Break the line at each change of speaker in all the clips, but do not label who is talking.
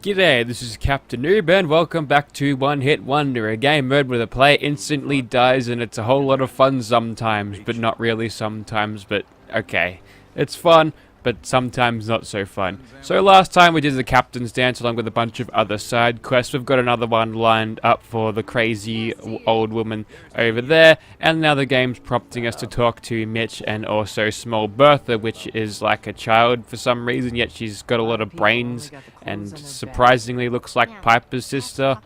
G'day, this is Captain Noob and welcome back to One Hit Wonder, a game mode where the player instantly dies and it's a whole lot of fun sometimes, but not really sometimes, but okay. It's fun, but sometimes not so fun. So last time we did the Captain's Dance along with a bunch of other side quests. We've got another one lined up for the crazy old woman over there, and now the game's prompting us to talk to Mitch and also small Bertha, which is like a child for some reason, yet she's got a lot of brains and surprisingly looks like Piper's sister.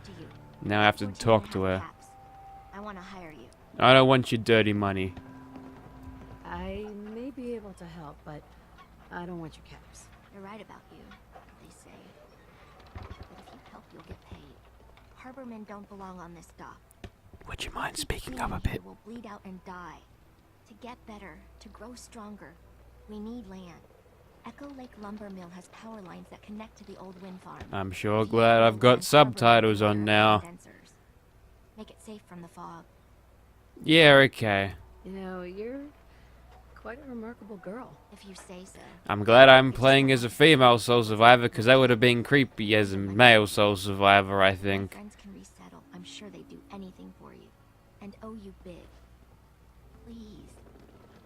Now I have to talk to her.
I want to hire you.
I don't want your dirty money.
I may be able to help, but I don't want your caps.
They're right about you, they say. But if you help, you'll get paid. Harbormen don't belong on this dock.
Would you mind speaking up a bit?
Will bleed out and die. To get better, to grow stronger, we need land. Echo Lake Lumber Mill has power lines that connect to the old wind farm.
I'm sure glad I've got subtitles on now.
Make it safe from the fog.
Yeah, okay.
You know, you're quite a remarkable girl.
If you say so.
I'm glad I'm playing as a female soul survivor, because that would have been creepy as a male soul survivor, I think.
Friends can resettle. I'm sure they'd do anything for you. And owe you big. Please.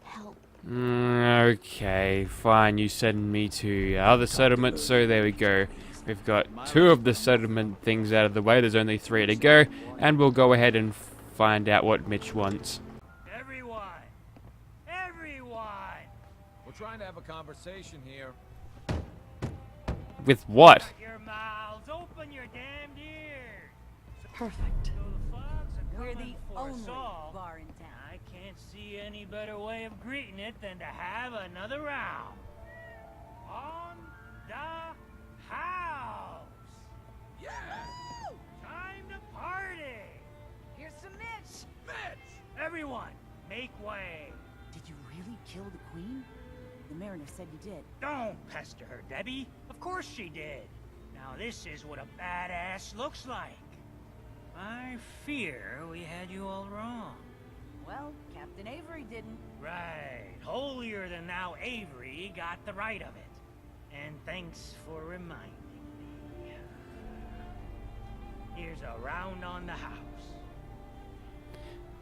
Help.
Okay, fine, you send me to other settlements, so there we go. We've got 2 of the settlement things out of the way, there's only 3 to go, and we'll go ahead and find out what Mitch wants.
We're trying to have a conversation here.
With what?
Your mouths, open your damned ears.
Perfect.
We're
the only bar in town.
I can't see any better way of greeting it than to have another round. On the house.
Yeah!
Time to party.
Here's some Mitch!
Mitch!
Everyone, make way.
Did you really kill the queen? The mariner said you did.
Don't pester her, Debbie. Of course she did. Now this is what a badass looks like. I fear we had you all wrong.
Well, Captain Avery didn't.
Right. Holier than thou Avery got the right of it. And thanks for reminding me. Here's a round on the house.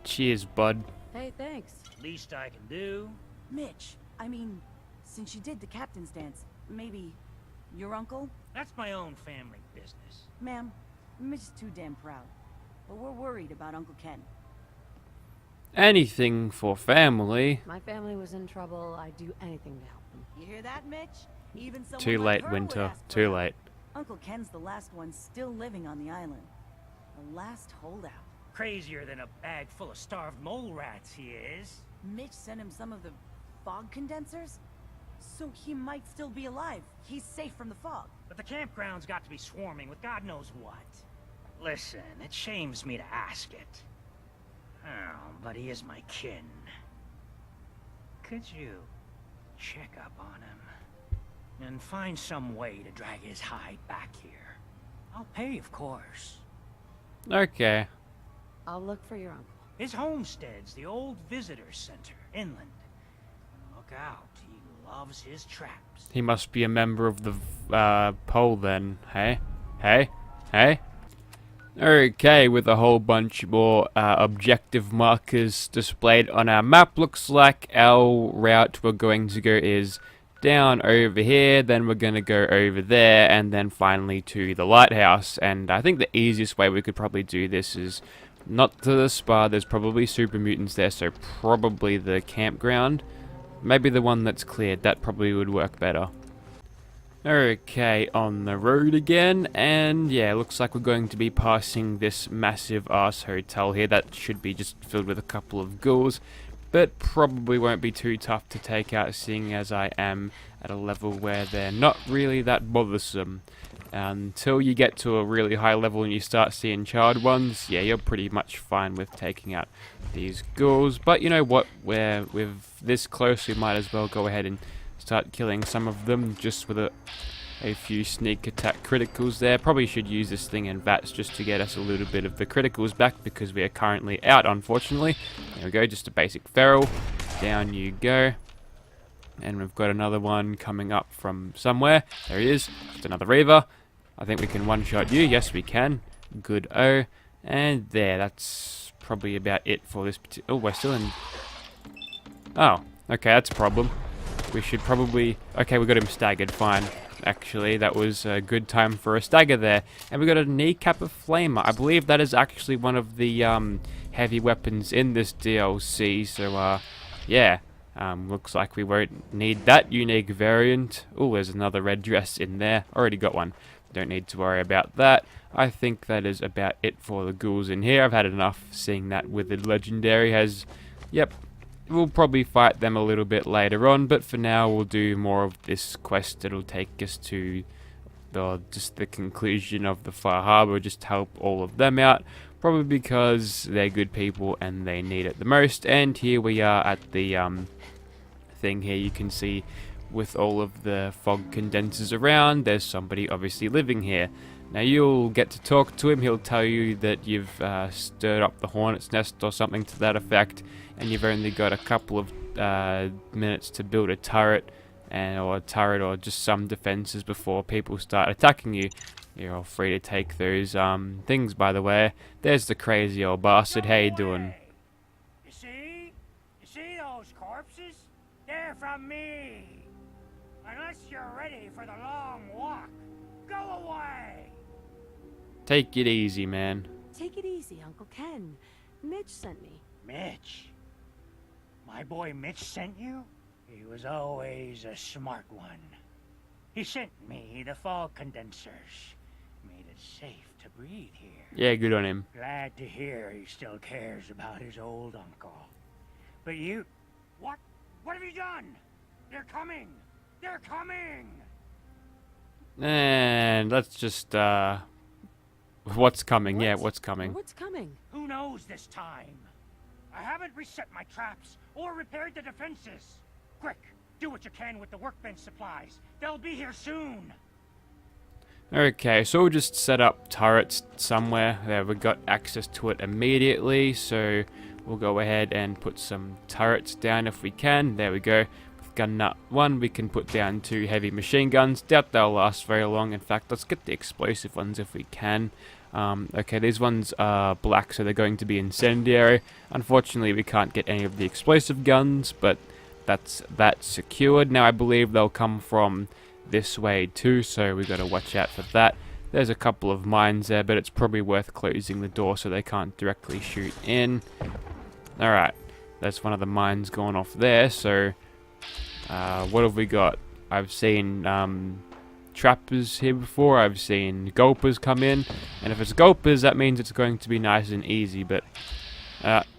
Cheers, bud.
Hey, thanks.
Least I can do.
Mitch, I mean, since you did the captain's dance, maybe your uncle?
That's my own family business.
Ma'am, Mitch is too damn proud. But we're worried about Uncle Ken.
Anything for family.
My family was in trouble. I'd do anything to help them.
You hear that, Mitch? Even someone
Too
like
late,
her would
Winter.
ask for
Too
help.
late.
Uncle Ken's the last one still living on the island. The last holdout.
Crazier than a bag full of starved mole rats, he is.
Mitch sent him some of the fog condensers? So he might still be alive. He's safe from the fog.
But the campground's got to be swarming with God knows what. Listen, it shames me to ask it. Oh, but he is my kin. Could you check up on him? And find some way to drag his hide back here. I'll pay, of course.
Okay.
I'll look for your uncle.
His homestead's the old visitor center, inland. Look out, he loves his traps.
He must be a member of the poll then. Hey? Hey? Hey? Okay, with a whole bunch more objective markers displayed on our map, looks like our route we're going to go is down over here, then we're going to go over there, and then finally to the lighthouse. And I think the easiest way we could probably do this is not to the spa. There's probably super mutants there, so probably the campground. Maybe the one that's cleared, that probably would work better. Okay, on the road again, and yeah, looks like we're going to be passing this massive ass hotel here. That should be just filled with a couple of ghouls, but probably won't be too tough to take out, seeing as I am at a level where they're not really that bothersome. Until you get to a really high level and you start seeing child ones, yeah, you're pretty much fine with taking out these ghouls. But you know what, we're this close, we might as well go ahead and start killing some of them just with a few sneak attack criticals there. Probably should use this thing in VATS just to get us a little bit of the criticals back, because we are currently out, unfortunately. There we go, just a basic feral. Down you go. And we've got another one coming up from somewhere. There he is, just another Reaver. I think we can one-shot you. Yes, we can. Good. Oh, and there. That's probably about it for this particular... Oh, we're still in... Oh, okay, that's a problem. We should probably... Okay, we got him staggered. Fine. Actually, that was a good time for a stagger there. And we got a kneecap of flamer. I believe that is actually one of the heavy weapons in this DLC. So, yeah. Looks like we won't need that unique variant. Oh, there's another red dress in there. Already got one. Don't need to worry about that. I think that is about it for the ghouls in here. I've had enough seeing that withered legendary has... Yep. We'll probably fight them a little bit later on, but for now we'll do more of this quest that'll take us to just the conclusion of the Far Harbor, just help all of them out. Probably because they're good people and they need it the most. And here we are at the thing here. You can see with all of the fog condensers around, there's somebody obviously living here. Now you'll get to talk to him. He'll tell you that you've stirred up the hornet's nest or something to that effect, and you've only got a couple of minutes to build a turret, or just some defenses before people start attacking you. You're all free to take those things, by the way. There's the crazy old bastard. How you doing?
You see those corpses? They're from me. Unless you're ready for the long walk, go away.
Take it easy, man.
Take it easy, Uncle Ken. Mitch sent me.
Mitch? My boy Mitch sent you? He was always a smart one. He sent me the fog condensers. Made it safe to breathe here.
Yeah, good on him.
Glad to hear he still cares about his old uncle. But you... What? What have you done? They're coming! They're coming!
And let's just, what's coming?
What?
Yeah, what's coming?
What's coming?
Who knows this time? I haven't reset my traps or repaired the defenses. Quick, do what you can with the workbench supplies. They'll be here soon.
Okay, so we'll just set up turrets somewhere. There, we got access to it immediately, so we'll go ahead and put some turrets down if we can. There we go. With gun nut 1, we can put down 2 heavy machine guns. Doubt they'll last very long. In fact, let's get the explosive ones if we can. Okay, these ones are black, so they're going to be incendiary. Unfortunately, we can't get any of the explosive guns, but that's secured. Now, I believe they'll come from this way too, so we got to watch out for that. There's a couple of mines there, but it's probably worth closing the door so they can't directly shoot in. Alright, that's one of the mines going off there, so what have we got? I've seen trappers here before, I've seen gulpers come in, and if it's gulpers that means it's going to be nice and easy, but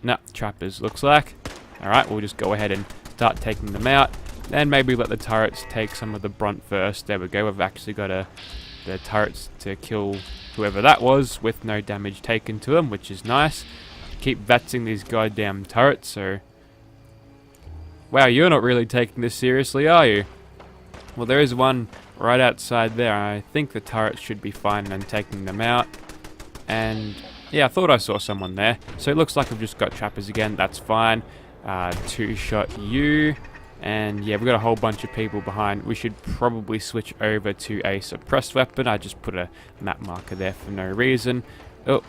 no, trappers looks like. Alright, we'll just go ahead and start taking them out, then maybe let the turrets take some of the brunt first. There we go, we've actually got the turrets to kill whoever that was with no damage taken to them, which is nice. Keep vatsing these goddamn turrets, so... Wow, you're not really taking this seriously, are you? Well, there is one right outside there. I think the turrets should be fine and taking them out. And yeah, I thought I saw someone there. So it looks like we've just got trappers again. That's fine. 2-shot you. And yeah, we've got a whole bunch of people behind. We should probably switch over to a suppressed weapon. I just put a map marker there for no reason. Oh.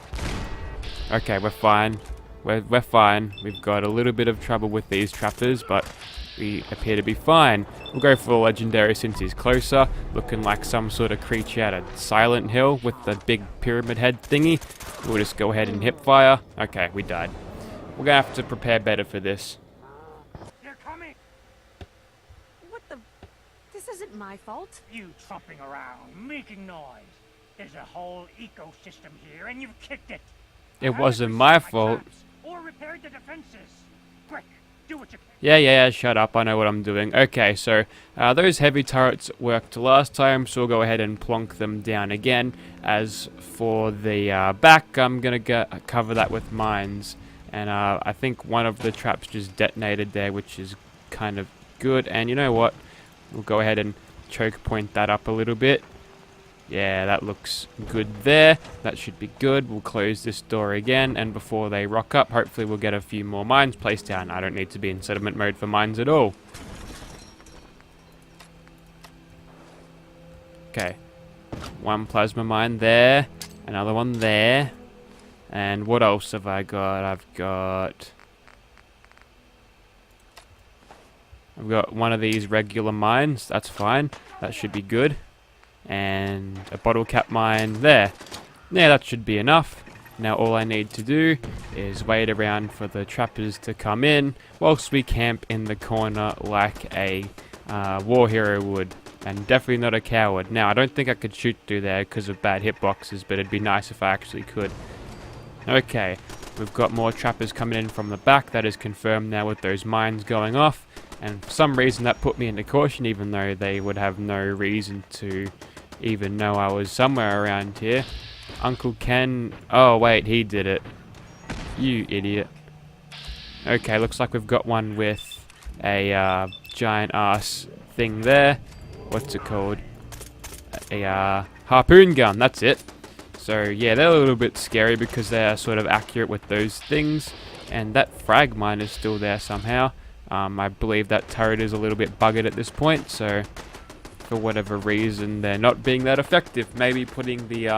Okay, we're fine. We're fine. We've got a little bit of trouble with these trappers, but we appear to be fine. We'll go for the legendary since he's closer, looking like some sort of creature out of Silent Hill with the big pyramid head thingy. We'll just go ahead and hip fire. Okay, we died. We're gonna have to prepare better for this.
They're coming!
What the... This isn't my fault.
You trumping around, making noise. There's a whole ecosystem here, and you've kicked it.
It wasn't my fault.
Or repaired the defenses. Quick, do what you can.
Yeah, shut up. I know what I'm doing. Okay, so those heavy turrets worked last time, so we'll go ahead and plonk them down again. As for the back, I'm going to cover that with mines. And I think one of the traps just detonated there, which is kind of good. And you know what? We'll go ahead and choke point that up a little bit. Yeah, that looks good there. That should be good. We'll close this door again, and before they rock up, hopefully we'll get a few more mines placed down. I don't need to be in settlement mode for mines at all. Okay. One plasma mine there. Another one there. And what else have I got? I've got one of these regular mines. That's fine. That should be good. And a bottle cap mine there. Yeah, that should be enough. Now all I need to do is wait around for the trappers to come in whilst we camp in the corner like a war hero would. And definitely not a coward. Now, I don't think I could shoot through there because of bad hitboxes, but it'd be nice if I actually could. Okay, we've got more trappers coming in from the back. That is confirmed now with those mines going off. And for some reason that put me into caution, even though they would have no reason to even know I was somewhere around here. Uncle Ken... Oh, wait, he did it. You idiot. Okay, looks like we've got one with a giant ass thing there. What's it called? A harpoon gun, that's it. So yeah, they're a little bit scary because they are sort of accurate with those things. And that frag mine is still there somehow. I believe that turret is a little bit buggered at this point, so for whatever reason they're not being that effective. Maybe putting the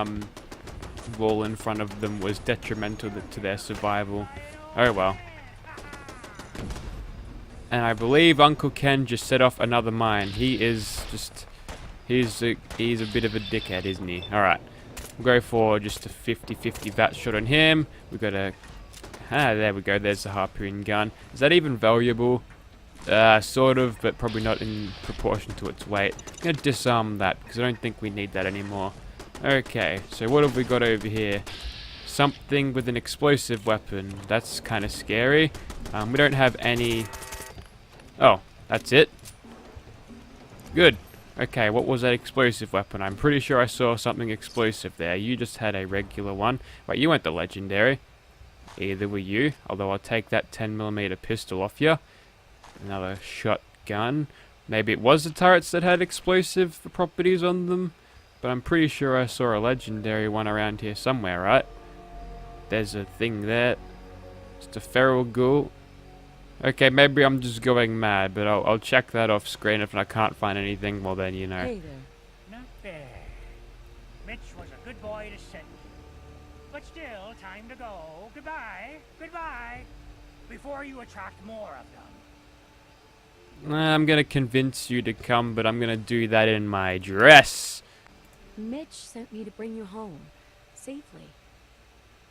wall in front of them was detrimental to their survival. Oh well. And I believe Uncle Ken just set off another mine. He's a bit of a dickhead, isn't he? Alright. We'll go for just a 50-50 VAT shot on him. We've got a... there we go. There's the harpoon gun. Is that even valuable? Sort of, but probably not in proportion to its weight. I'm going to disarm that because I don't think we need that anymore. Okay, so what have we got over here? Something with an explosive weapon. That's kind of scary. We don't have any... Oh, that's it? Good. Okay, what was that explosive weapon? I'm pretty sure I saw something explosive there. You just had a regular one. Wait, you weren't the legendary. Either were you. Although I'll take that 10mm pistol off you. Another shotgun. Maybe it was the turrets that had explosive properties on them. But I'm pretty sure I saw a legendary one around here somewhere, right? There's a thing there. Just a feral ghoul. Okay, maybe I'm just going mad, but I'll check that off screen. If I can't find anything, well then, you know.
Hey there.
Not bad. Mitch was a good boy to send you. But still, time to go. Goodbye. Goodbye. Before you attract more of them.
I'm gonna convince you to come, but I'm gonna do that in my dress.
Mitch sent me to bring you home. Safely.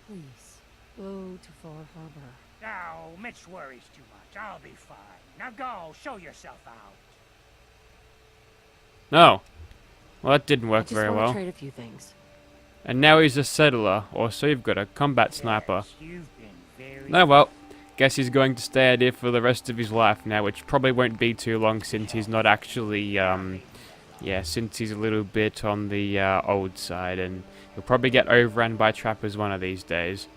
Please, go to Far Harbor.
Now, Mitch worries too much. I'll be fine. Now go, show yourself out.
No. Well, that didn't work
I just
very
want
well.
to trade a few things.
And now he's a settler. Also, you've got a combat sniper.
Yes, you've been very...
Oh well. Guess he's going to stay out here for the rest of his life now, which probably won't be too long since he's not actually, yeah, since he's a little bit on the old side, and he'll probably get overrun by trappers one of these days.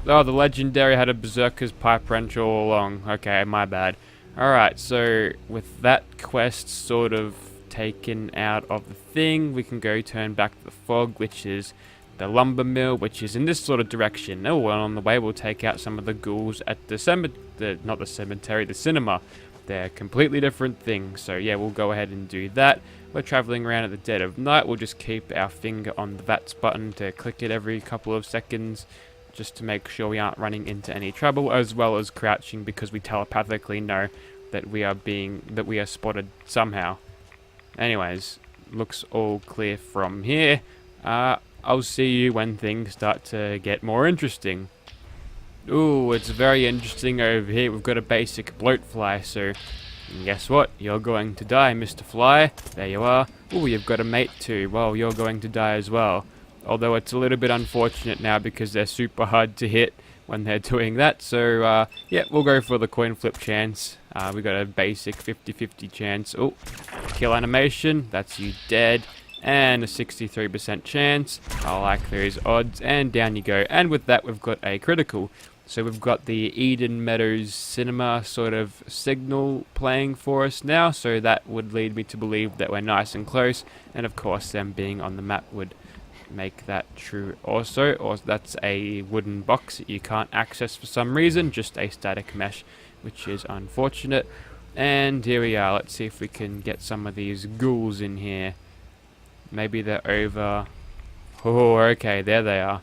Oh, the legendary had a berserker's pipe wrench all along. Okay, my bad. Alright, so with that quest sort of taken out of the thing, we can go turn back to the fog, which is the lumber mill, which is in this sort of direction. Oh, and on the way we'll take out some of the ghouls at the not the cemetery, the cinema. They're completely different things, so yeah, we'll go ahead and do that. We're traveling around at the dead of night. We'll just keep our finger on the VATS button to click it every couple of seconds, just to make sure we aren't running into any trouble, as well as crouching because we telepathically know that we are spotted somehow. Anyways, looks all clear from here. I'll see you when things start to get more interesting. Ooh, it's very interesting over here. We've got a basic bloatfly, so guess what? You're going to die, Mr. Fly. There you are. Ooh, you've got a mate too. Well, you're going to die as well. Although it's a little bit unfortunate now because they're super hard to hit when they're doing that. So, yeah, we'll go for the coin flip chance. We got a basic 50-50 chance. Oh, kill animation. That's you dead. And a 63% chance. I like those odds. And down you go. And with that, we've got a critical. So we've got the Eden Meadows cinema sort of signal playing for us now. So that would lead me to believe that we're nice and close. And of course, them being on the map would make that true also. Or that's a wooden box that you can't access for some reason. Just a static mesh, which is unfortunate. And here we are. Let's see if we can get some of these ghouls in here. Maybe they're over. Oh, okay, there they are.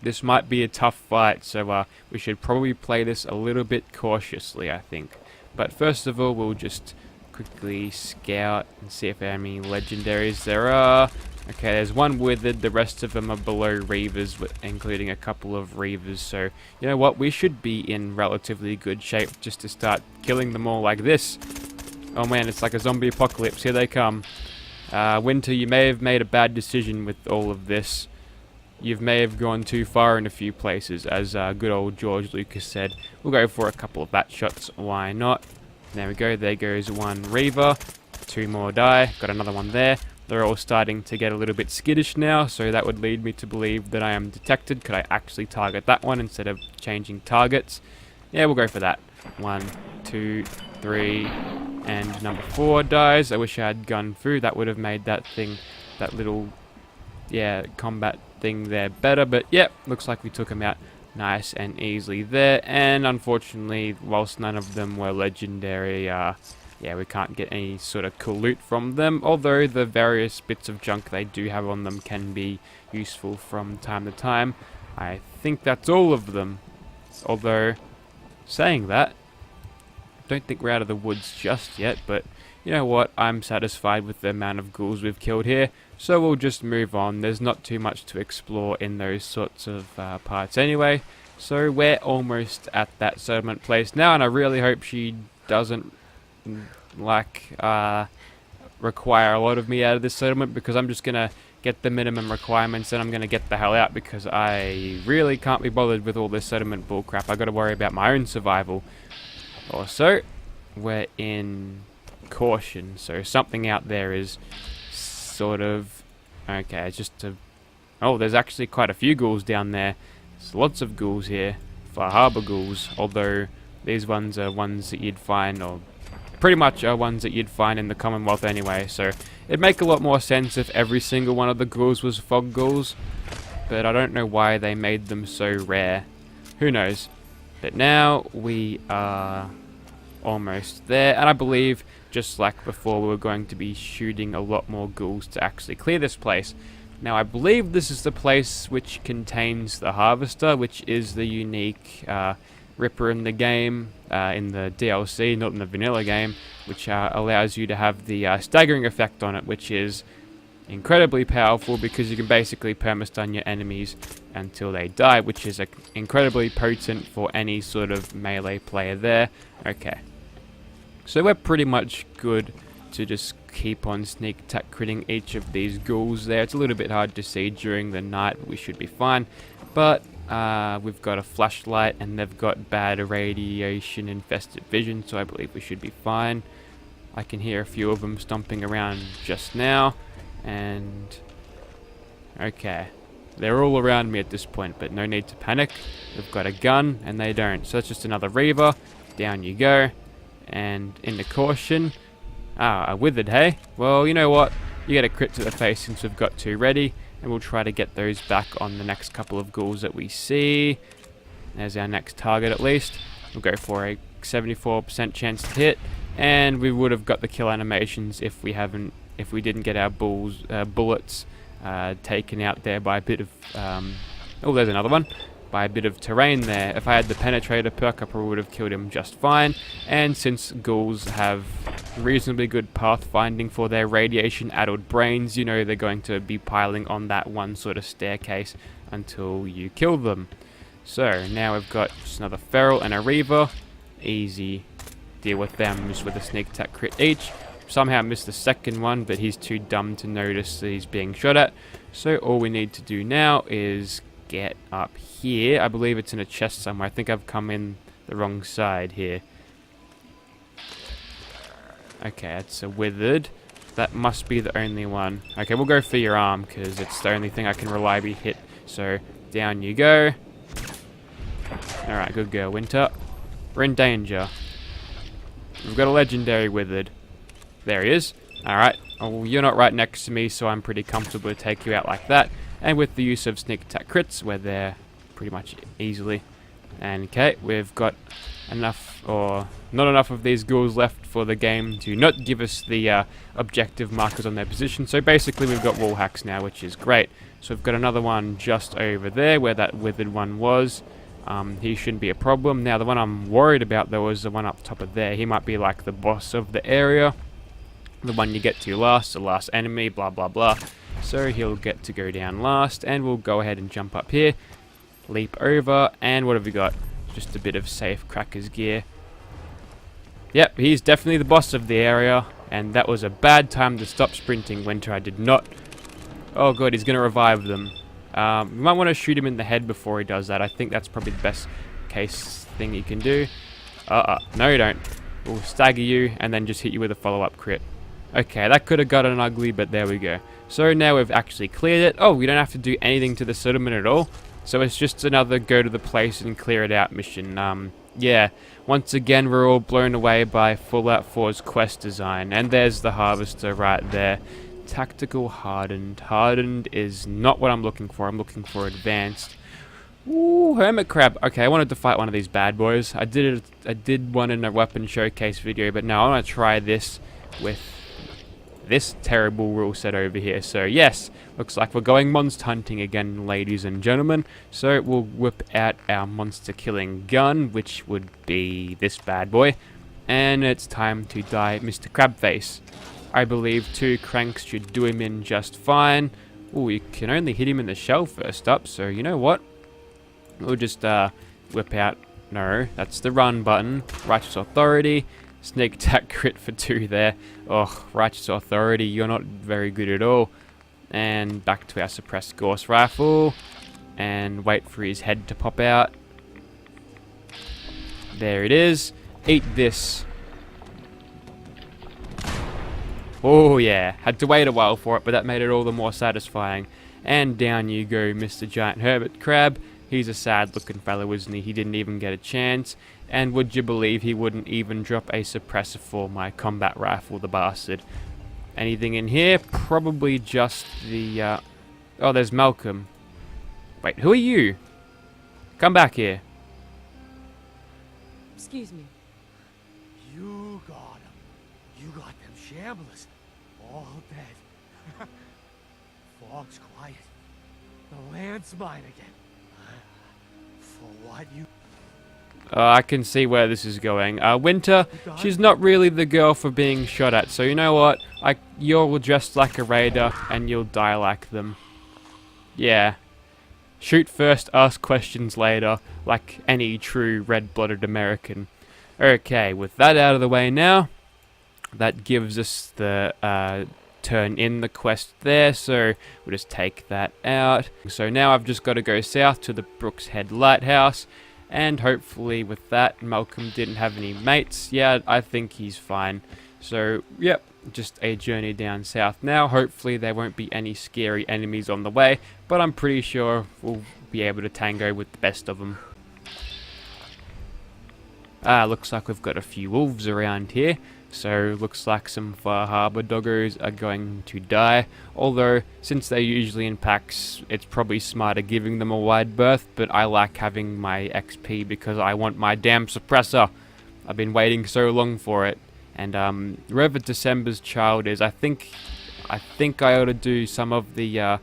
This might be a tough fight, so we should probably play this a little bit cautiously, I think. But first of all, we'll just quickly scout and see if there are any legendaries. There are. Okay, there's one withered, the rest of them are below Reavers, including a couple of Reavers, so you know what, we should be in relatively good shape just to start killing them all like this. Oh man, it's like a zombie apocalypse, here they come. Winter, you may have made a bad decision with all of this. You may have gone too far in a few places, as good old George Lucas said. We'll go for a couple of bat shots, why not? There we go, there goes one Reaver, 2 more die, got another one there. They're all starting to get a little bit skittish now, so that would lead me to believe that I am detected. Could I actually target that one instead of changing targets? Yeah, we'll go for that. 1, 2, 3, and number 4 dies. I wish I had gun through. That would have made that thing, that little, yeah, combat thing there better. But yep, looks like we took him out nice and easily there. And unfortunately, whilst none of them were legendary, yeah, we can't get any sort of cool loot from them, although the various bits of junk they do have on them can be useful from time to time. I think that's all of them. Although, saying that, I don't think we're out of the woods just yet, but you know what, I'm satisfied with the amount of ghouls we've killed here, so we'll just move on. There's not too much to explore in those sorts of parts anyway, so we're almost at that settlement place now, and I really hope she doesn't require a lot of me out of this settlement, because I'm just gonna get the minimum requirements and I'm gonna get the hell out, because I really can't be bothered with all this settlement bullcrap. I gotta worry about my own survival. Also, we're in caution, so something out there is sort of okay. It's just oh, there's actually quite a few ghouls down there. There's lots of ghouls here for harbor ghouls, although these ones are ones that you'd find, or pretty much are ones that you'd find in the Commonwealth anyway, so it'd make a lot more sense if every single one of the ghouls was fog ghouls, but I don't know why they made them so rare. Who knows? But now we are almost there, and I believe, just like before, we were going to be shooting a lot more ghouls to actually clear this place. Now I believe this is the place which contains the Harvester, which is the unique Ripper in the game, in the DLC, not in the vanilla game, which allows you to have the staggering effect on it, which is incredibly powerful because you can basically perma-stun your enemies until they die, which is incredibly potent for any sort of melee player there. Okay, so we're pretty much good to just keep on sneak attack critting each of these ghouls there. It's a little bit hard to see during the night, but we should be fine. But we've got a flashlight and they've got bad radiation infested vision, so I believe we should be fine. I can hear a few of them stomping around just now, and okay, they're all around me at this point, but no need to panic. We've got a gun and they don't, so it's just another Reaver. Down you go, and into caution. A withered, hey? Well, you know what, you get a crit to the face since we've got 2 ready, and we'll try to get those back on the next couple of ghouls that we see. There's our next target at least. We'll go for a 74% chance to hit, and we would have got the kill animations if we didn't get our bullets taken out there by a bit of oh, there's another one, by a bit of terrain there. If I had the penetrator perk, I probably would have killed him just fine. And since ghouls have reasonably good pathfinding for their radiation-addled brains, you know they're going to be piling on that one sort of staircase until you kill them. So now we've got just another Feral and a Reaver. Easy deal with them, just with a sneak attack crit each. Somehow missed the second one, but he's too dumb to notice that he's being shot at. So all we need to do now is get up here. I believe it's in a chest somewhere. I think I've come in the wrong side here. Okay, it's a withered. That must be the only one. Okay, we'll go for your arm because it's the only thing I can reliably hit. So down you go. Alright, good girl, Winter. We're in danger. We've got a legendary withered. There he is. Alright. Oh, well, you're not right next to me, so I'm pretty comfortable to take you out like that. And with the use of sneak attack crits, we're there pretty much easily. And okay, we've got enough, or not enough of these ghouls left for the game to not give us the objective markers on their position. So basically we've got wall hacks now, which is great. So we've got another one just over there where that withered one was. He shouldn't be a problem. Now the one I'm worried about though is the one up top of there. He might be like the boss of the area. The one you get to last, the last enemy, blah blah blah. So he'll get to go down last, and we'll go ahead and jump up here. Leap over, and what have we got? Just a bit of safe cracker's gear. Yep, he's definitely the boss of the area, and that was a bad time to stop sprinting, Winter. I did not... Oh god, he's going to revive them. We might want to shoot him in the head before he does that. I think that's probably the best case thing you can do. No you don't. We'll stagger you, and then just hit you with a follow-up crit. Okay, that could have gotten ugly, but there we go. So now we've actually cleared it. Oh, we don't have to do anything to the settlement at all. So it's just another go to the place and clear it out mission. Yeah, once again we're all blown away by Fallout 4's quest design. And there's the harvester right there. Tactical hardened. Hardened is not what I'm looking for. I'm looking for advanced. Ooh, hermit crab. Okay, I wanted to fight one of these bad boys. I did one in a weapon showcase video, but now I want to try this with this terrible rule set over here. So yes, looks like we're going monster hunting again, ladies and gentlemen. So we'll whip out our monster killing gun, which would be this bad boy. And it's time to die Mr. Crabface. I believe 2 cranks should do him in just fine. Oh, you can only hit him in the shell first up, so you know what? We'll just whip out... No, that's the run button. Righteous Authority. Sneak attack crit for 2 there. Oh, Righteous Authority, you're not very good at all. And back to our suppressed Gauss rifle. And wait for his head to pop out. There it is. Eat this. Oh yeah, had to wait a while for it, but that made it all the more satisfying. And down you go, Mr. Giant Hermit Crab. He's a sad looking fellow, isn't he? He didn't even get a chance. And would you believe he wouldn't even drop a suppressor for my combat rifle, the bastard. Anything in here? Probably just the... Oh, there's Malcolm. Wait, who are you? Come back here.
Excuse me.
You got him. You got them shamblers. All dead. Fog's quiet. The land's mine again. For what you...
I can see where this is going. Winter, she's not really the girl for being shot at, so you know what? You're dressed like a raider, and you'll die like them. Yeah. Shoot first, ask questions later, like any true red-blooded American. Okay, with that out of the way now, that gives us the turn in the quest there, so we'll just take that out. So now I've just got to go south to the Brooks Head Lighthouse, and hopefully with that, Malcolm didn't have any mates. Yeah, I think he's fine. So, yep, just a journey down south now. Hopefully there won't be any scary enemies on the way, but I'm pretty sure we'll be able to tango with the best of them. Looks like we've got a few wolves around here. So, looks like some Far Harbor doggos are going to die. Although, since they're usually in packs, it's probably smarter giving them a wide berth. But I like having my XP because I want my damn suppressor. I've been waiting so long for it. And whoever December's child is, I think I ought to do some of the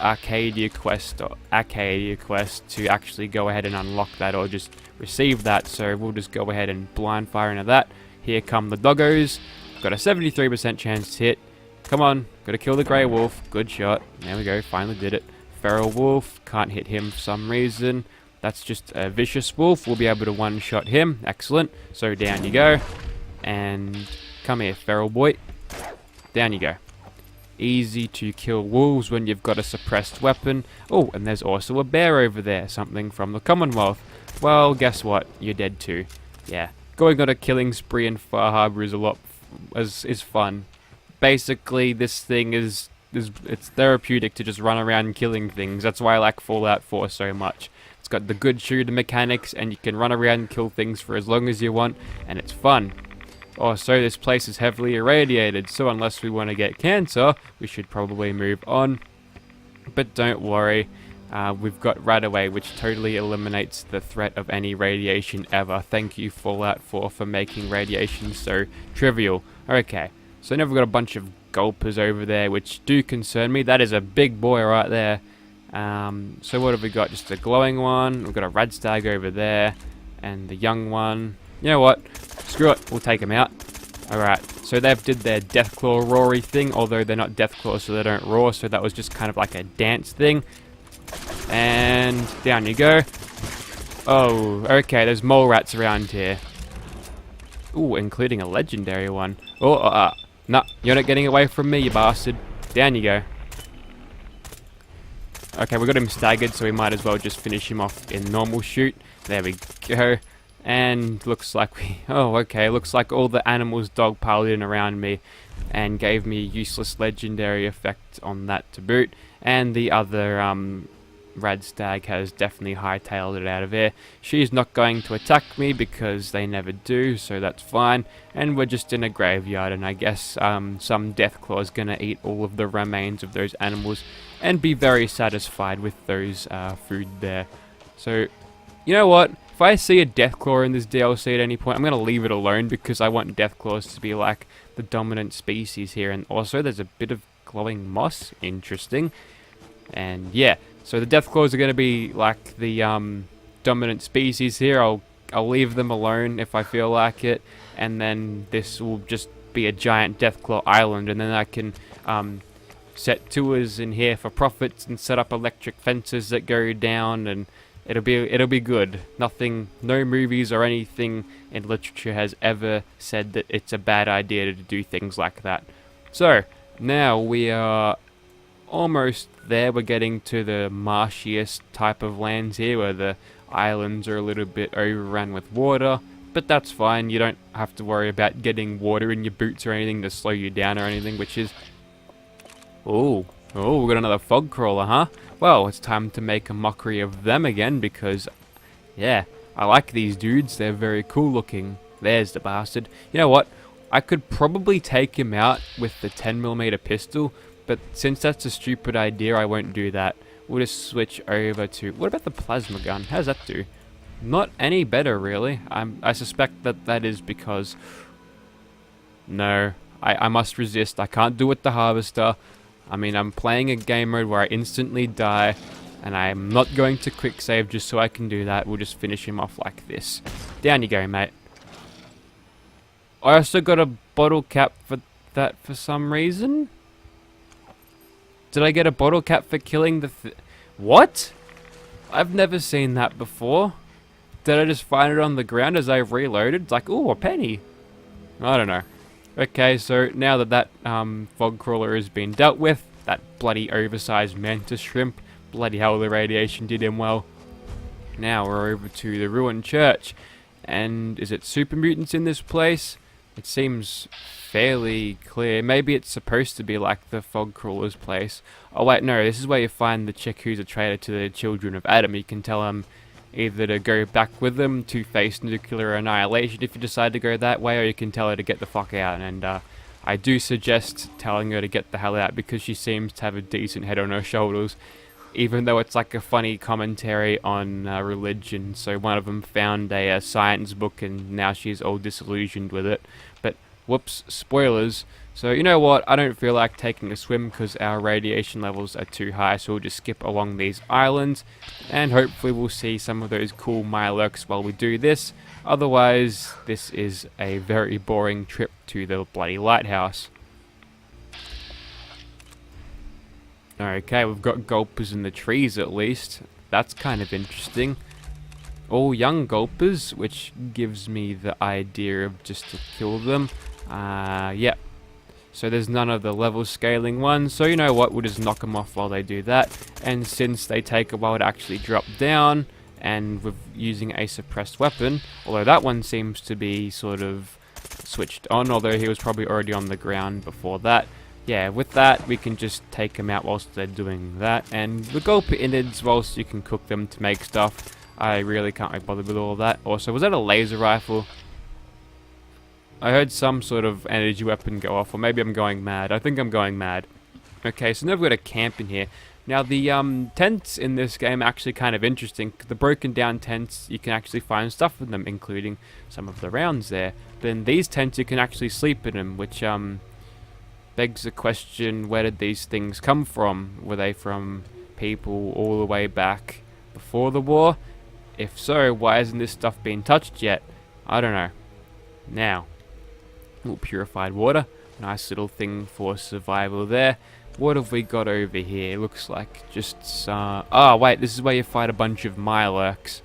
Arcadia quest to actually go ahead and unlock that, or just receive that. So we'll just go ahead and blind fire into that. Here come the doggos. Got a 73% chance to hit. Come on, gotta kill the grey wolf. Good shot. There we go, finally did it. Feral wolf, can't hit him for some reason. That's just a vicious wolf. We'll be able to one-shot him. Excellent. So down you go. And come here, feral boy. Down you go. Easy to kill wolves when you've got a suppressed weapon. Oh, and there's also a bear over there. Something from the Commonwealth. Well, guess what? You're dead too. Yeah. Going on a killing spree in Far Harbor is fun. Basically, this thing it's therapeutic to just run around killing things. That's why I like Fallout 4 so much. It's got the good shooter mechanics, and you can run around and kill things for as long as you want, and it's fun. Also, this place is heavily irradiated, so unless we want to get cancer, we should probably move on. But don't worry, we've got right away, which totally eliminates the threat of any radiation ever. Thank you, Fallout 4, for making radiation so trivial. Okay, so now we've got a bunch of gulpers over there, which do concern me. That is a big boy right there. So what have we got? Just a glowing one. We've got a radstag over there, and the young one. You know what? Screw it. We'll take them out. Alright, so they've did their Deathclaw roary thing, although they're not Deathclaws, so they don't roar, so that was just kind of like a dance thing. And down you go. Oh, okay, there's mole rats around here. Ooh, including a legendary one. Oh, no, you're not getting away from me, you bastard. Down you go. Okay, we got him staggered, so we might as well just finish him off in normal shoot. There we go. And looks like we... Oh, okay. Looks like all the animals dogpiled in around me and gave me a useless legendary effect on that to boot. And the other radstag has definitely hightailed it out of here. She's not going to attack me because they never do, so that's fine. And we're just in a graveyard, and I guess some Deathclaw is going to eat all of the remains of those animals and be very satisfied with those food there. So, you know what? If I see a Deathclaw in this DLC at any point, I'm going to leave it alone because I want Deathclaws to be like the dominant species here. And also, there's a bit of glowing moss. Interesting. And yeah, so the Deathclaws are going to be like the dominant species here. I'll leave them alone if I feel like it. And then this will just be a giant Deathclaw island. And then I can set tours in here for profits and set up electric fences that go down, and it'll be good. No movies or anything in literature has ever said that it's a bad idea to do things like that. So, now we are almost there. We're getting to the marshiest type of lands here, where the islands are a little bit overrun with water. But that's fine, you don't have to worry about getting water in your boots or anything to slow you down or anything, which is... Oh, we got another fog crawler, huh? Well, it's time to make a mockery of them again because, yeah, I like these dudes. They're very cool looking. There's the bastard. You know what? I could probably take him out with the 10mm pistol, but since that's a stupid idea, I won't do that. We'll just switch over to... What about the plasma gun? How does that do? Not any better, really. I suspect that is because... No, I must resist. I can't do it with the harvester. I mean, I'm playing a game mode where I instantly die, and I'm not going to quick save just so I can do that. We'll just finish him off like this. Down you go, mate. I also got a bottle cap for that for some reason. Did I get a bottle cap for killing the What? I've never seen that before. Did I just find it on the ground as I reloaded? It's like, ooh, a penny. I don't know. Okay, so now that fog crawler has been dealt with, that bloody oversized mantis shrimp, bloody hell, the radiation did him well. Now we're over to the ruined church, and is it super mutants in this place? It seems fairly clear. Maybe it's supposed to be like the fog crawler's place. Oh wait, no, this is where you find the chick who's a traitor to the children of Adam. You can tell them either to go back with them to face nuclear annihilation if you decide to go that way, or you can tell her to get the fuck out. And I do suggest telling her to get the hell out because she seems to have a decent head on her shoulders, even though it's like a funny commentary on religion. So one of them found a science book and now she's all disillusioned with it. But whoops, spoilers. So you know what, I don't feel like taking a swim because our radiation levels are too high, so we'll just skip along these islands and hopefully we'll see some of those cool Mirelurks while we do this. Otherwise, this is a very boring trip to the bloody lighthouse. Okay, we've got gulpers in the trees at least. That's kind of interesting. All young gulpers, which gives me the idea of just to kill them. Yep. So there's none of the level scaling ones, so you know what, we'll just knock them off while they do that. And since they take a while to actually drop down, and with using a suppressed weapon, although that one seems to be sort of switched on, although he was probably already on the ground before that. Yeah, with that, we can just take them out whilst they're doing that. And the gulper innards, whilst you can cook them to make stuff, I really can't be bothered with all of that. Also, was that a laser rifle? I heard some sort of energy weapon go off, or maybe I'm going mad. I think I'm going mad. Okay, so now we've got a camp in here. Now the tents in this game are actually kind of interesting. The broken down tents, you can actually find stuff in them, including some of the rounds there. But in these tents, you can actually sleep in them, which begs the question, where did these things come from? Were they from people all the way back before the war? If so, why hasn't this stuff been touched yet? I don't know. Now, a little purified water. Nice little thing for survival there. What have we got over here? Looks like just oh wait, this is where you fight a bunch of Mirelurks.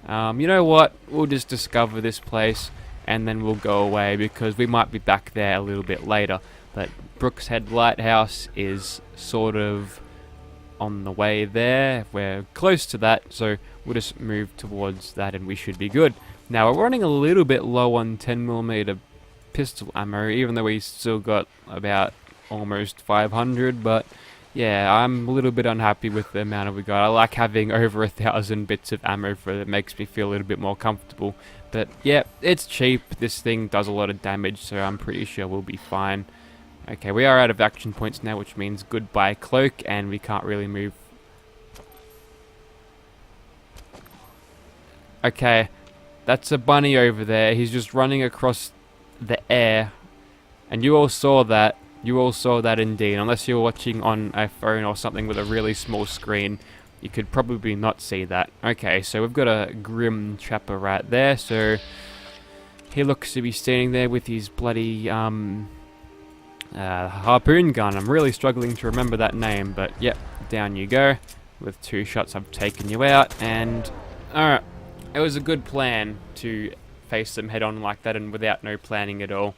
You know what? We'll just discover this place and then we'll go away because we might be back there a little bit later. But Brooke's Lighthouse is sort of on the way there. We're close to that, so we'll just move towards that and we should be good. Now we're running a little bit low on 10mm pistol ammo, even though we still got about almost 500, but yeah, I'm a little bit unhappy with the amount we got. I like having over 1,000 bits of ammo for it. It makes me feel a little bit more comfortable. But yeah, it's cheap. This thing does a lot of damage, so I'm pretty sure we'll be fine. Okay, we are out of action points now, which means goodbye cloak, and we can't really move. Okay, that's a bunny over there. He's just running across the air, and you all saw that. You all saw that indeed. Unless you're watching on a phone or something with a really small screen, you could probably not see that. Okay, so we've got a grim trapper right there. So he looks to be standing there with his bloody harpoon gun. I'm really struggling to remember that name, but yep, down you go. With 2 shots, I've taken you out, and alright, it was a good plan to face them head on like that and without no planning at all.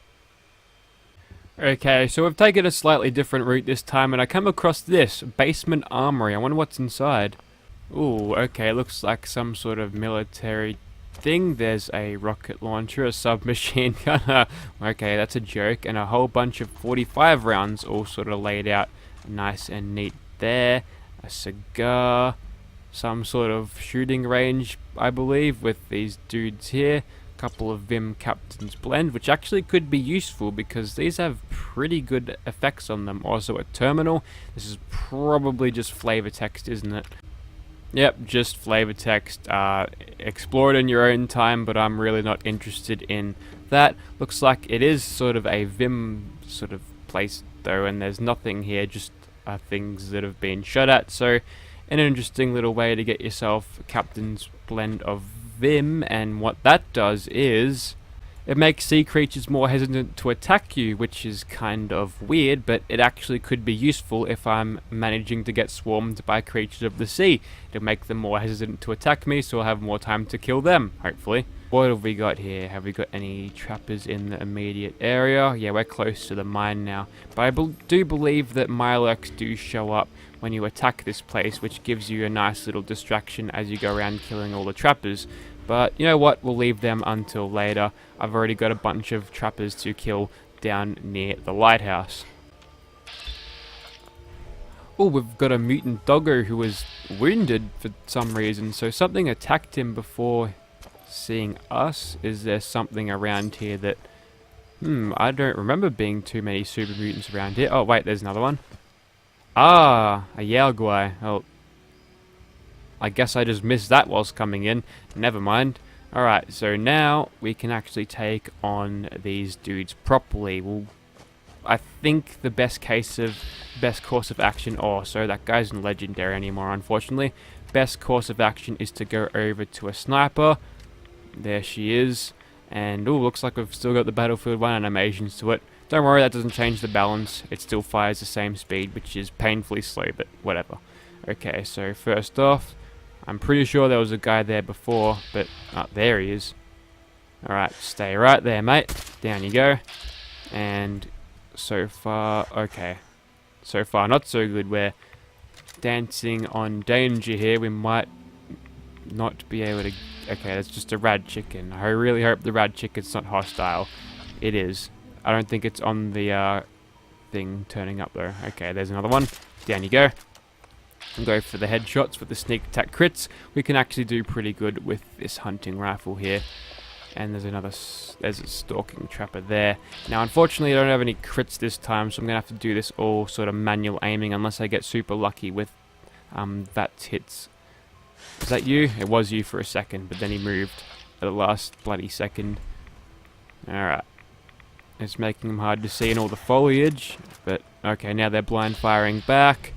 Okay, so we've taken a slightly different route this time, and I come across this basement armory. I wonder what's inside. Ooh, okay, looks like some sort of military thing. There's a rocket launcher, a submachine gun. Okay, that's a joke, and a whole bunch of 45 rounds all sort of laid out nice and neat there. A cigar, some sort of shooting range, I believe, with these dudes here. Couple of Vim Captain's Blend, which actually could be useful because these have pretty good effects on them. Also a terminal. This is probably just flavor text, isn't it? Yep, just flavor text. Explore it in your own time, but I'm really not interested in that. Looks like it is sort of a Vim sort of place though, and there's nothing here, just things that have been shot at. So an interesting little way to get yourself a Captain's Blend of Vim, and what that does is it makes sea creatures more hesitant to attack you, which is kind of weird, but it actually could be useful if I'm managing to get swarmed by creatures of the sea. It'll make them more hesitant to attack me, so I'll have more time to kill them, hopefully. What have we got here? Have we got any trappers in the immediate area? Yeah, we're close to the mine now, but I do believe that Mirelurks do show up when you attack this place, which gives you a nice little distraction as you go around killing all the trappers. But you know what, we'll leave them until later. I've already got a bunch of trappers to kill down near the lighthouse. Oh, we've got a mutant doggo who was wounded for some reason, so something attacked him before seeing us. Is there something around here that... I don't remember being too many super mutants around here. Oh wait, there's another one. Ah, a Yaoguai. Oh, I guess I just missed that whilst coming in. Never mind. Alright, so now we can actually take on these dudes properly. Well, I think the best course of action... Oh, so that guy's not legendary anymore, unfortunately. Best course of action is to go over to a sniper. There she is. And, oh, looks like we've still got the Battlefield 1 animations to it. Don't worry, that doesn't change the balance. It still fires the same speed, which is painfully slow, but whatever. Okay, so first off, I'm pretty sure there was a guy there before, but there he is. Alright, stay right there, mate. Down you go. And so far, okay. So far, not so good. We're dancing on danger here. We might not be able to... Okay, that's just a rad chicken. I really hope the rad chicken's not hostile. It is. I don't think it's on the thing turning up though. Okay, there's another one. Down you go. And go for the headshots with the sneak attack crits. We can actually do pretty good with this hunting rifle here. And there's a stalking trapper there. Now, unfortunately, I don't have any crits this time, so I'm going to have to do this all sort of manual aiming unless I get super lucky with VATS hits. Is that you? It was you for a second, but then he moved at the last bloody second. Alright. It's making them hard to see in all the foliage, but okay, now they're blind firing back.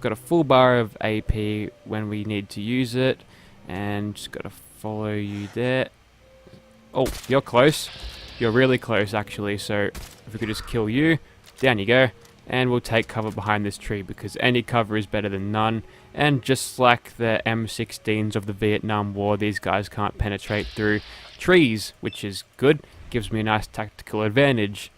Got a full bar of AP when we need to use it, and just got to follow you there. Oh, you're close. You're really close, actually, so if we could just kill you, down you go, and we'll take cover behind this tree, because any cover is better than none, and just like the M16s of the Vietnam War, these guys can't penetrate through trees, which is good. Gives me a nice tactical advantage.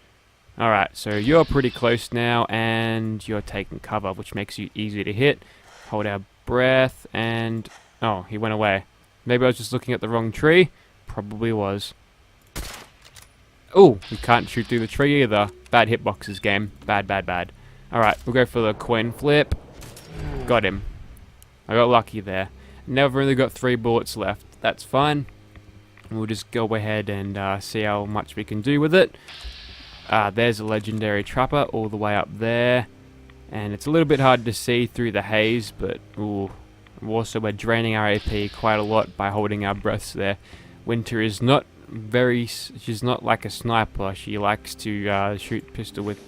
Alright, so you're pretty close now, and you're taking cover, which makes you easy to hit. Hold our breath, and... oh, he went away. Maybe I was just looking at the wrong tree. Probably was. Oh, we can't shoot through the tree either. Bad hitboxes game. Bad, bad, bad. Alright, we'll go for the coin flip. Got him. I got lucky there. Now I've only got 3 bullets left. That's fine. We'll just go ahead and see how much we can do with it. There's a legendary trapper all the way up there. And it's a little bit hard to see through the haze, but ooh. Also, we're draining our AP quite a lot by holding our breaths there. Winter is not she's not like a sniper. She likes to shoot pistol with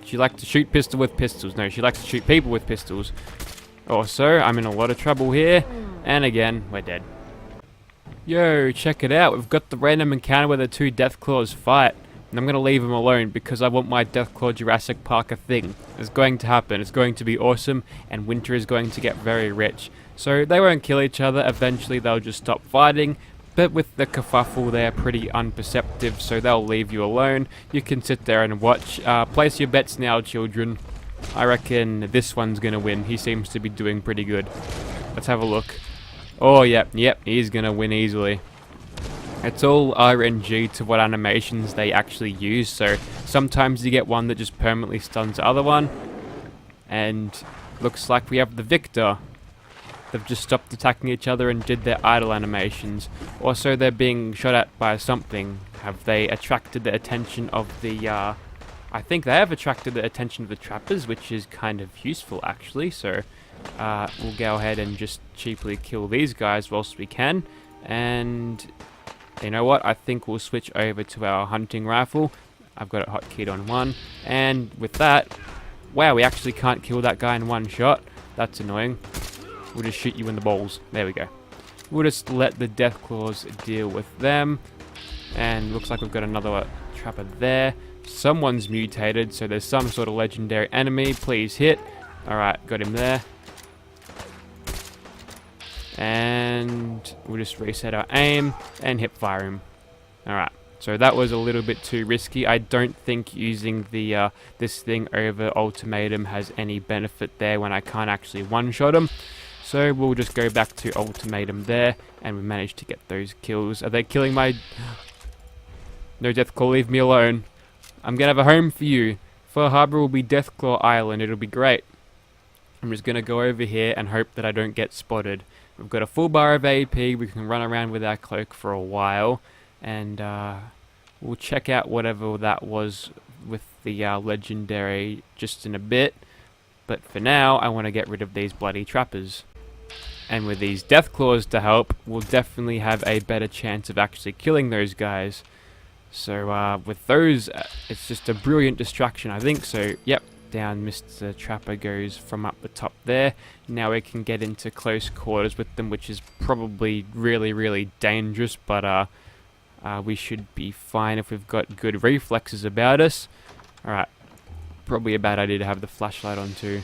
she likes to shoot pistol with pistols. No, she likes to shoot people with pistols. Also, I'm in a lot of trouble here, and again, we're dead. Yo, check it out. We've got the random encounter where the 2 Deathclaws fight. And I'm going to leave them alone because I want my Deathclaw Jurassic Parker thing. It's going to happen. It's going to be awesome, and Winter is going to get very rich. So they won't kill each other. Eventually they'll just stop fighting. But with the kerfuffle, they're pretty unperceptive, so they'll leave you alone. You can sit there and watch. Place your bets now, children. I reckon this one's going to win. He seems to be doing pretty good. Let's have a look. Oh, yep, he's going to win easily. It's all RNG to what animations they actually use, so sometimes you get one that just permanently stuns the other one. And looks like we have the victor. They've just stopped attacking each other and did their idle animations. Also, they're being shot at by something. Have they attracted the attention of the, I think they have attracted the attention of the trappers, which is kind of useful, actually. So, we'll go ahead and just cheaply kill these guys whilst we can. And... you know what? I think we'll switch over to our hunting rifle. I've got it hotkeyed on 1. And with that... wow, we actually can't kill that guy in 1 shot. That's annoying. We'll just shoot you in the balls. There we go. We'll just let the Deathclaws deal with them. And looks like we've got another trapper there. Someone's mutated, so there's some sort of legendary enemy. Please hit. Alright, got him there. And we'll just reset our aim and hip fire him. Alright, so that was a little bit too risky. I don't think using the this thing over ultimatum has any benefit there when I can't actually one-shot him. So we'll just go back to ultimatum there, and we managed to get those kills. Are they killing my... no, Deathclaw, leave me alone. I'm gonna have a home for you. Fur Harbor will be Deathclaw Island. It'll be great. I'm just gonna go over here and hope that I don't get spotted. We've got a full bar of AP. We can run around with our cloak for a while, and we'll check out whatever that was with the legendary just in a bit. But for now, I want to get rid of these bloody trappers. And with these Deathclaws to help, we'll definitely have a better chance of actually killing those guys. So with those, it's just a brilliant distraction, I think. So, yep, down Mr. Trapper goes from up the top there. Now we can get into close quarters with them, which is probably really, really dangerous. But we should be fine if we've got good reflexes about us. Alright, probably a bad idea to have the flashlight on too.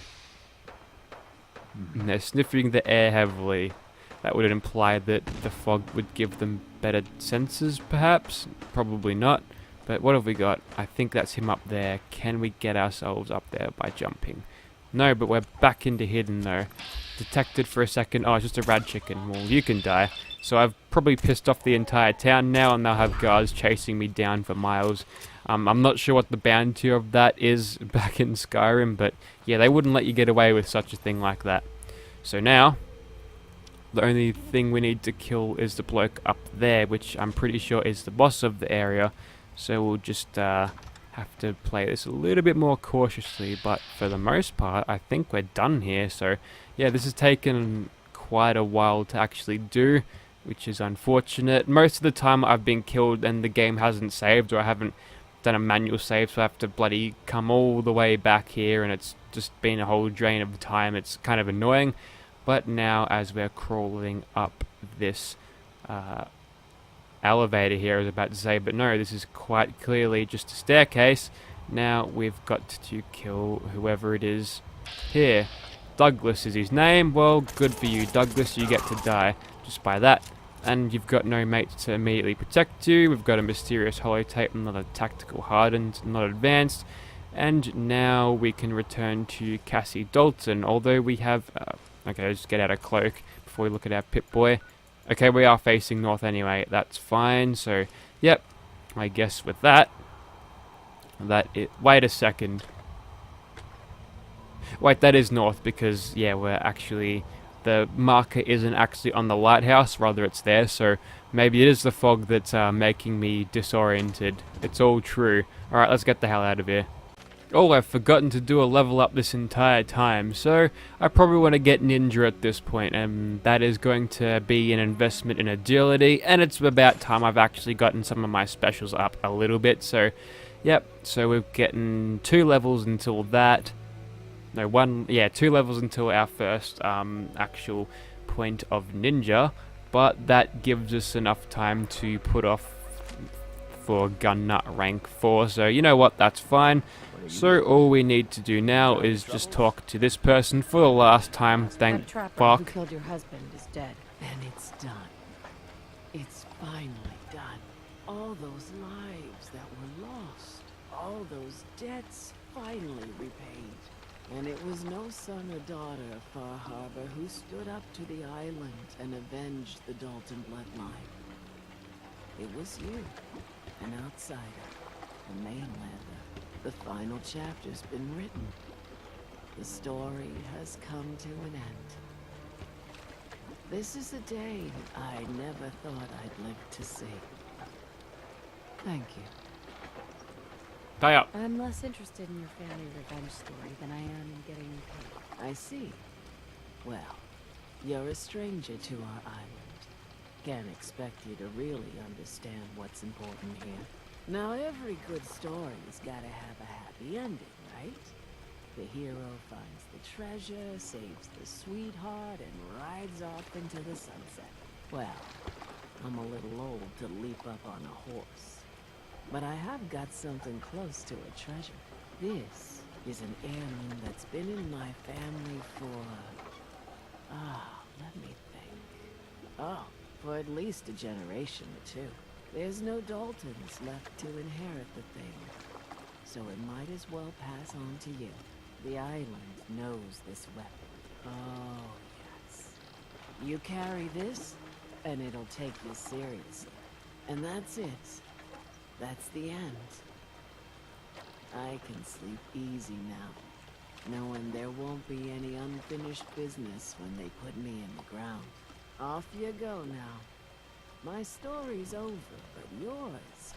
And they're sniffing the air heavily. That would imply that the fog would give them better senses, perhaps? Probably not. But what have we got? I think that's him up there. Can we get ourselves up there by jumping? No, but we're back into hidden though. Detected for a second. Oh, it's just a rad chicken. Well, you can die. So I've probably pissed off the entire town now, and they'll have guards chasing me down for miles. I'm not sure what the bounty of that is back in Skyrim, but yeah, they wouldn't let you get away with such a thing like that. So now, The only thing we need to kill is the bloke up there, which I'm pretty sure is the boss of the area. So we'll just have to play this a little bit more cautiously, but for the most part, I think we're done here. So yeah, this has taken quite a while to actually do, which is unfortunate. Most of the time I've been killed and the game hasn't saved, or I haven't done a manual save, so I have to bloody come all the way back here, and it's just been a whole drain of time. It's kind of annoying. But now, as we're crawling up this elevator here, I was about to say, but no, this is quite clearly just a staircase. Now we've got to kill whoever it is here. Douglas is his name. Well, good for you, Douglas. You get to die just by that. And you've got no mates to immediately protect you. We've got a mysterious holotape, not a tactical hardened, not advanced. And now we can return to Cassie Dalton, although we have... okay, let's just get out a cloak before we look at our Pip-Boy. Okay, we are facing north anyway, that's fine. So, yep, I guess with that, wait a second. Wait, that is north because, yeah, we're actually, the marker isn't actually on the lighthouse, rather it's there, so maybe it is the fog that's making me disoriented. It's all true. Alright, let's get the hell out of here. Oh, I've forgotten to do a level up this entire time, so I probably want to get ninja at this point, and that is going to be an investment in agility, and it's about time I've actually gotten some of my specials up a little bit. So yep, so we're getting 2 levels until that. No, 2 levels until our first actual point of ninja, but that gives us enough time to put off for gun nut rank 4, so you know what, that's fine. So all we need to do now is just talk to this person for the last time, thank fuck.
Who killed your husband is dead.
And it's done. It's finally done. All those lives that were lost, all those debts finally repaid. And it was no son or daughter of Far Harbor who stood up to the island and avenged the Dalton bloodline. It was you, an outsider, a mainlander. The final chapter's been written. The story has come to an end. This is a day I never thought I'd live to see. Thank you.
Tie up.
I'm less interested in your family revenge story than I am in getting you paid.
I see. Well, you're a stranger to our island. Can't expect you to really understand what's important here. Now, every good story's gotta have a happy ending, right? The hero finds the treasure, saves the sweetheart, and rides off into the sunset. Well, I'm a little old to leap up on a horse. But I have got something close to a treasure. This is an heirloom that's been in my family for... let me think. For at least a generation or 2. There's no Daltons left to inherit the thing, so it might as well pass on to you. The island knows this weapon. Oh, yes. You carry this, and it'll take you seriously. And that's it. That's the end. I can sleep easy now, knowing there won't be any unfinished business when they put me in the ground. Off you go now. My story's over, but yours,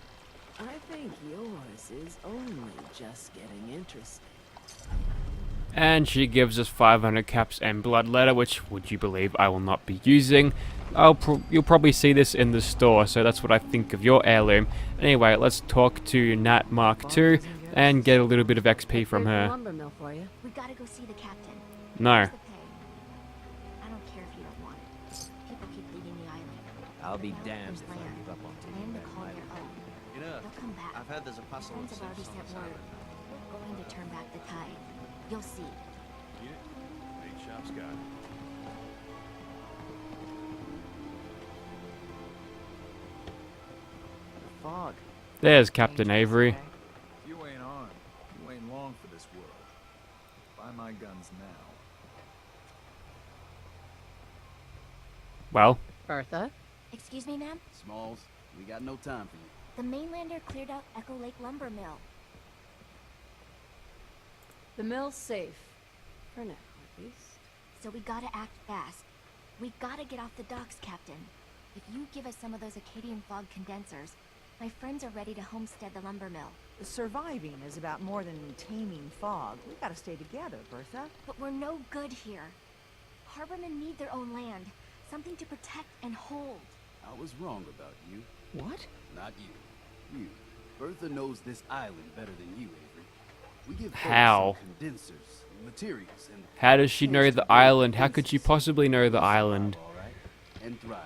I think yours is only just getting interesting.
And she gives us 500 caps and blood letter, which, would you believe, I will not be using. You'll probably see this in the store, so that's what I think of your heirloom. Anyway, let's talk to Nat Mark II and get a little bit of XP from
There's the
her.
lumber mill for you.
We gotta go see the captain.
No.
Here's the pay. I don't care if you don't want it. People keep leaving the island.
I'll be
Now
damned
there's
if I
land.
give up on taking
Land to
back
call
my
your own.
You know,
They'll come back.
I've heard there's a puzzle
Friends
that
have already
lives
sent
on this
word.
island.
We're going to turn back the tide. You'll see.
Big shop's got it.
The fog.
There's Captain Avery.
If you ain't armed, you ain't long for this world. Buy my guns now.
Well,
Bertha?
Excuse me, ma'am?
Smalls, we got no time for you.
The mainlander cleared out Echo Lake Lumber Mill.
The mill's safe. For now, at least.
So we gotta act fast. We gotta get off the docks, Captain. If you give us some of those Acadian fog condensers, my friends are ready to homestead the lumber mill.
Surviving is about more than taming fog. We gotta stay together, Bertha.
But we're no good here. Harbormen need their own land, something to protect and hold.
I was wrong about you.
What?
Not you. You. Bertha knows this island better than you, Avery. We give folks
How?
some condensers, materials, and
How does she know the island? How could she possibly know the island?
all right, and thrive.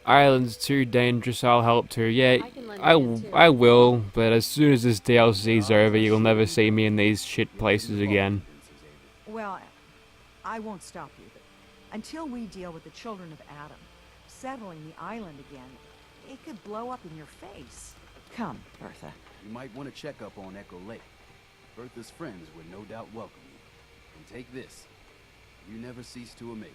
Island's too dangerous, I'll help too. Yeah,
I can lend a hand, too.
I will, but as soon as this DLC's over, you'll never see me in these shit places again.
Well, I won't stop you, but until we deal with the children of Adam, settling the island again, it could blow up in your face. Come, Bertha.
You might want to check up on Echo Lake. Bertha's friends would no doubt welcome you. And take this. You never cease to amaze.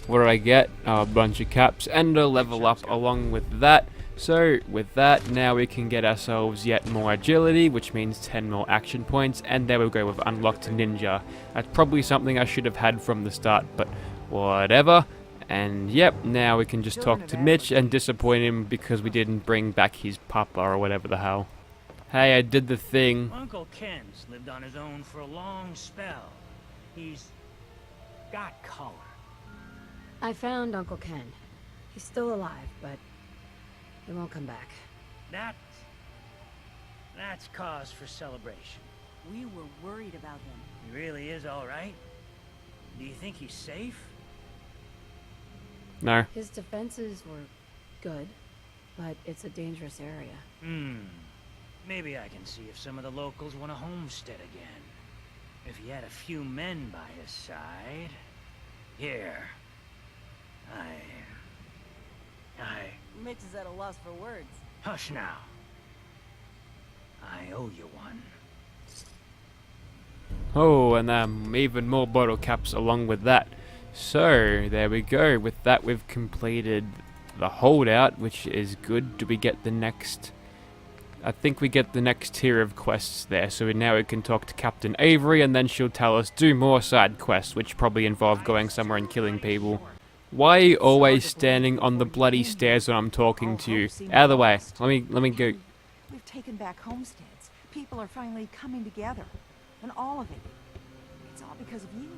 What did I get? A bunch of caps and a level up along with that. So with that, now we can get ourselves yet more agility, which means 10 more action points, and there we go with unlocked ninja. That's probably something I should have had from the start, but whatever. And yep, now we can just talk to Mitch and disappoint him because we didn't bring back his papa or whatever the hell. Hey, I did the thing.
Uncle Ken's lived on his own for a long spell. He's got color.
I found Uncle Ken. He's still alive, but he won't come back.
That's cause for celebration.
We were worried about him.
He really is all right. Do you think he's safe?
No.
His defenses were good, but it's a dangerous area.
Maybe I can see if some of the locals want to homestead again. If he had a few men by his side. Here.
Mitch is at a loss for words.
Hush now. I owe you one.
Oh, and even more bottle caps along with that. So, there we go. With that, we've completed the holdout, which is good. Do we get the next... I think we get the next tier of quests there. So now we can talk to Captain Avery, and then she'll tell us do more side quests, which probably involve going somewhere and killing people. Why are you always standing on the bloody stairs when I'm talking to you? Out of the way. Let me go.
We've taken back homesteads. People are finally coming together. And all of it. It's all because of you.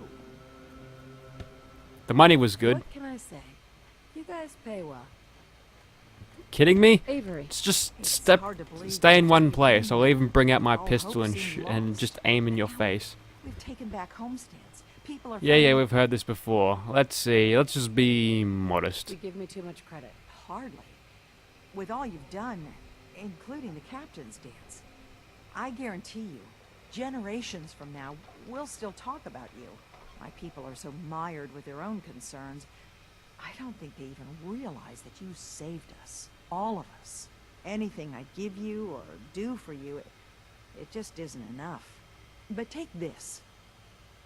The money was good.
What can I say? You guys pay well.
Kidding me?
Avery.
It's just
It's
stay
hard to believe
in
just
one
because
place. I'll even bring out my
all
pistol
hope
and
seemed
and
lost.
just aim in your face.
We've taken back homesteads. People are
Yeah,
finally...
we've heard this before. Let's see. Let's just be modest.
You give me too much credit.
Hardly. With all you've done, including the captain's dance, I guarantee you, generations from now, we'll still talk about you. My people are so mired with their own concerns, I don't think they even realize that you saved us. All of us. Anything I give you or do for you, it just isn't enough. But take this,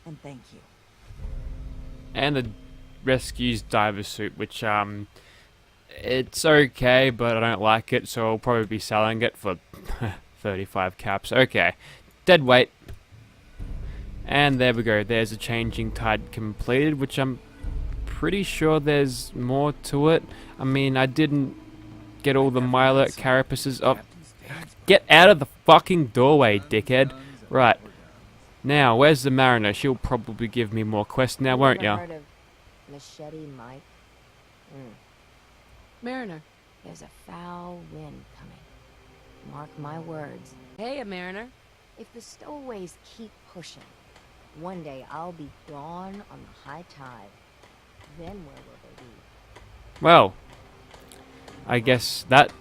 and thank you.
And the rescues diver suit, which it's okay, but I don't like it, so I'll probably be selling it for 35 caps. Okay, dead weight. And there we go. There's a changing tide completed, which I'm pretty sure there's more to it. I mean, I didn't get all the Myler carapaces up. Get out of the fucking doorway, dickhead. Right. Now, where's the Mariner? She'll probably give me more quests now, won't ya?
Heard of Machete Mike?
Mariner.
There's a foul wind coming. Mark my words.
Hey, a mariner.
If the stowaways keep pushing, one day I'll be gone on the high tide. Then where will they be?
Well, I guess that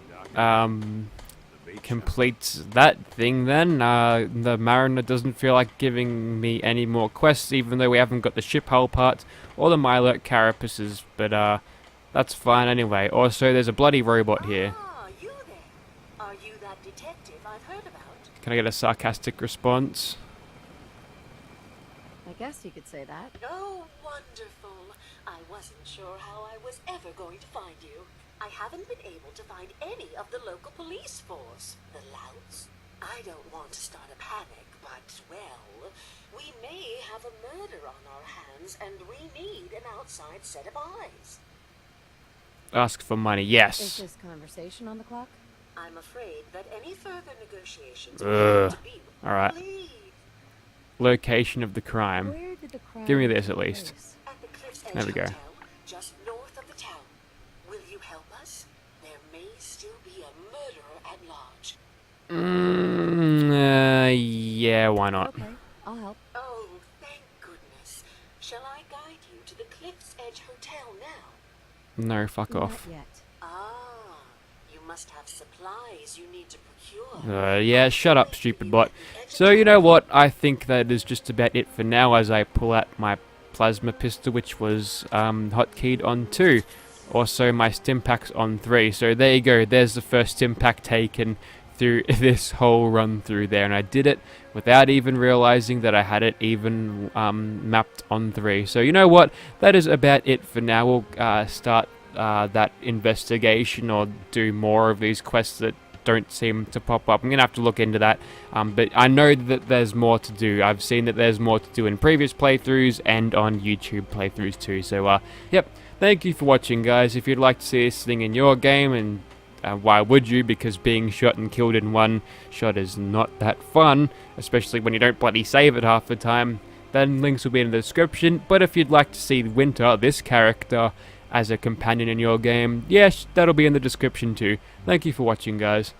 completes that thing then. The Mariner doesn't feel like giving me any more quests, even though we haven't got the ship hull parts or the Myler carapaces, but that's fine anyway. Also, there's a bloody robot here.
Ah, you there. Are you that detective I've heard about?
Can I get a sarcastic response?
I guess you could say that.
Oh, wonderful. I wasn't sure how I was ever going to find you. I haven't been able to find any of the local police force. The louts. I don't want to start a panic, but, well, we may have a murder on our hands, and we need an outside set of eyes.
Ask for money,
Is
yes.
this conversation on the clock?
I'm afraid that any further negotiations
Ugh.
will have to be.
Alright.
Please.
Location of the crime.
Where did the crime
Give me this
take
at least.
place?
At the Cliff's Edge
There we go.
Hotel, just north of the town. Will you help us? There may still be a murderer at large.
Yeah, why not?
Okay, I'll help.
Oh, thank goodness. Shall I guide you to the Cliff's Edge Hotel now?
No, fuck
Not
off.
yet.
Ah, you must have supplies you need to procure.
Yeah, shut up, stupid bot. So, you know what? I think that is just about it for now as I pull out my plasma pistol, which was hotkeyed on 2. Also, my stim pack's on 3. So, there you go. There's the first stim pack taken through this whole run through there. And I did it without even realizing that I had it even mapped on 3. So, you know what? That is about it for now. We'll start that investigation or do more of these quests that don't seem to pop up. I'm gonna have to look into that, but I know that there's more to do. I've seen that there's more to do in previous playthroughs and on YouTube playthroughs too. So yep, thank you for watching, guys. If you'd like to see this thing in your game, and why would you, because being shot and killed in one shot is not that fun, especially when you don't bloody save it half the time, then links will be in the description. But if you'd like to see Winter, this character, as a companion in your game, yes, that'll be in the description too. Thank you for watching, guys.